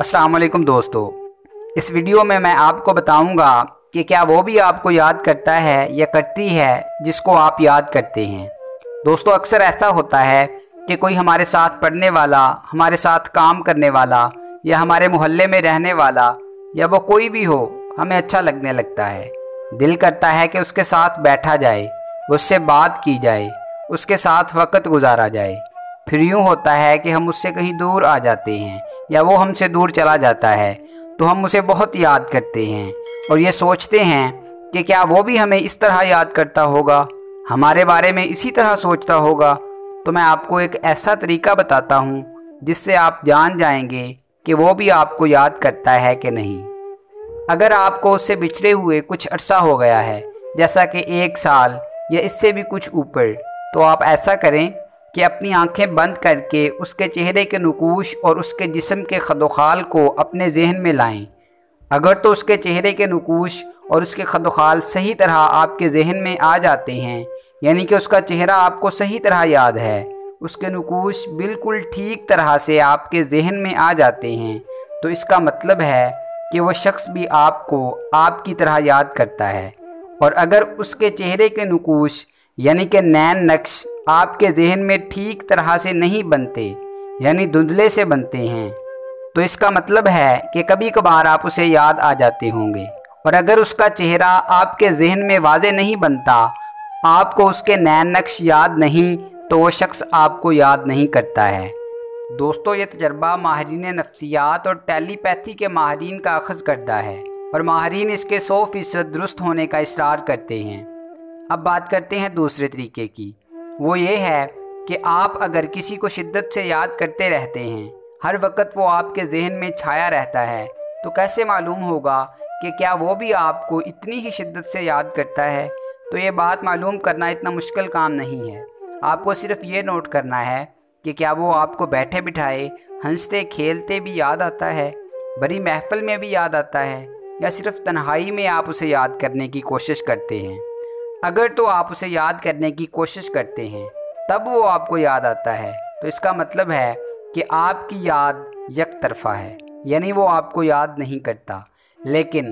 अस्सलाम वालेकुम दोस्तों, इस वीडियो में मैं आपको बताऊंगा कि क्या वो भी आपको याद करता है या करती है जिसको आप याद करते हैं। दोस्तों, अक्सर ऐसा होता है कि कोई हमारे साथ पढ़ने वाला, हमारे साथ काम करने वाला या हमारे मोहल्ले में रहने वाला या वो कोई भी हो, हमें अच्छा लगने लगता है। दिल करता है कि उसके साथ बैठा जाए, उससे बात की जाए, उसके साथ वक़्त गुजारा जाए। फिर यूँ होता है कि हम उससे कहीं दूर आ जाते हैं या वो हमसे दूर चला जाता है तो हम उसे बहुत याद करते हैं और ये सोचते हैं कि क्या वो भी हमें इस तरह याद करता होगा, हमारे बारे में इसी तरह सोचता होगा। तो मैं आपको एक ऐसा तरीका बताता हूँ जिससे आप जान जाएंगे कि वो भी आपको याद करता है कि नहीं। अगर आपको उससे बिछड़े हुए कुछ अरसा हो गया है, जैसा कि 1 साल या इससे भी कुछ ऊपर, तो आप ऐसा करें कि अपनी आंखें बंद करके उसके चेहरे के नुकूश और उसके जिस्म के खदोखाल को अपने जहन में लाएं। अगर तो उसके चेहरे के नुकूश और उसके खदोखाल सही तरह आपके जहन में आ जाते हैं, यानी कि उसका चेहरा आपको सही तरह याद है, उसके नुकूश बिल्कुल ठीक तरह से आपके जहन में आ जाते हैं, तो इसका मतलब है कि वो शख्स भी आपको आपकी तरह याद करता है। और अगर उसके चेहरे के नुकूश यानी कि नैन नक्श आपके जहन में ठीक तरह से नहीं बनते, यानी धुंधले से बनते हैं, तो इसका मतलब है कि कभी कभार आप उसे याद आ जाते होंगे। और अगर उसका चेहरा आपके जहन में वाज़े नहीं बनता, आपको उसके नैन नक्श याद नहीं, तो वो शख्स आपको याद नहीं करता है। दोस्तों, ये तजर्बा माहिरीन नफ्सियात और टेलीपैथी के माहिरीन का अखज़ करता है और माहिरीन इसके 100% दुरुस्त होने का इसरार करते हैं। अब बात करते हैं दूसरे तरीके की। वो ये है कि आप अगर किसी को शिद्दत से याद करते रहते हैं, हर वक्त वो आपके जहन में छाया रहता है, तो कैसे मालूम होगा कि क्या वो भी आपको इतनी ही शिद्दत से याद करता है। तो ये बात मालूम करना इतना मुश्किल काम नहीं है। आपको सिर्फ ये नोट करना है कि क्या वो आपको बैठे बिठाए हंसते खेलते भी याद आता है, बड़ी महफिल में भी याद आता है, या सिर्फ तन्हाई में आप उसे याद करने की कोशिश करते हैं। अगर तो आप उसे याद करने की कोशिश करते हैं तब वो आपको याद आता है, तो इसका मतलब है कि आपकी याद एक तरफा है, यानी वो आपको याद नहीं करता। लेकिन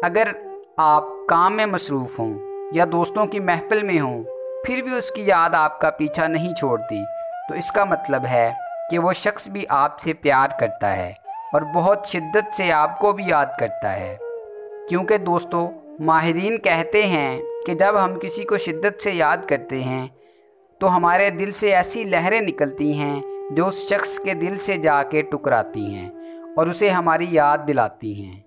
अगर आप काम में मसरूफ़ हों या दोस्तों की महफिल में हों, फिर भी उसकी याद आपका पीछा नहीं छोड़ती, तो इसका मतलब है कि वो शख्स भी आपसे प्यार करता है और बहुत शिद्दत से आपको भी याद करता है। क्योंकि दोस्तों, माहिरीन कहते हैं कि जब हम किसी को शिद्दत से याद करते हैं तो हमारे दिल से ऐसी लहरें निकलती हैं जो उस शख्स के दिल से जाके टकराती हैं और उसे हमारी याद दिलाती हैं।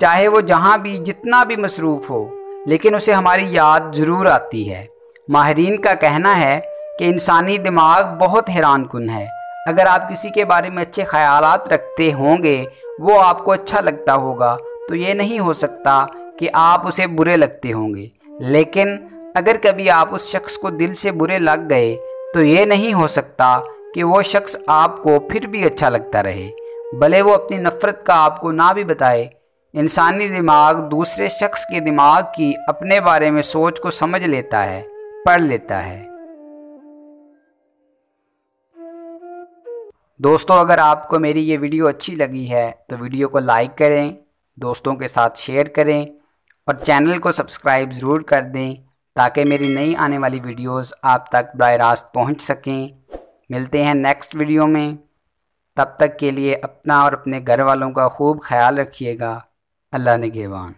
चाहे वो जहाँ भी जितना भी मसरूफ़ हो, लेकिन उसे हमारी याद ज़रूर आती है। माहिरीन का कहना है कि इंसानी दिमाग बहुत हैरानकुन है। अगर आप किसी के बारे में अच्छे ख़यालात रखते होंगे, वो आपको अच्छा लगता होगा, तो ये नहीं हो सकता कि आप उसे बुरे लगते होंगे। लेकिन अगर कभी आप उस शख्स को दिल से बुरे लग गए, तो ये नहीं हो सकता कि वो शख्स आपको फिर भी अच्छा लगता रहे, भले वो अपनी नफ़रत का आपको ना भी बताए। इंसानी दिमाग दूसरे शख्स के दिमाग की अपने बारे में सोच को समझ लेता है, पढ़ लेता है। दोस्तों, अगर आपको मेरी ये वीडियो अच्छी लगी है तो वीडियो को लाइक करें, दोस्तों के साथ शेयर करें और चैनल को सब्सक्राइब ज़रूर कर दें ताकि मेरी नई आने वाली वीडियोस आप तक बराह रास्त पहुँच सकें। मिलते हैं नेक्स्ट वीडियो में, तब तक के लिए अपना और अपने घर वालों का खूब ख्याल रखिएगा। अल्लाह निगहबान।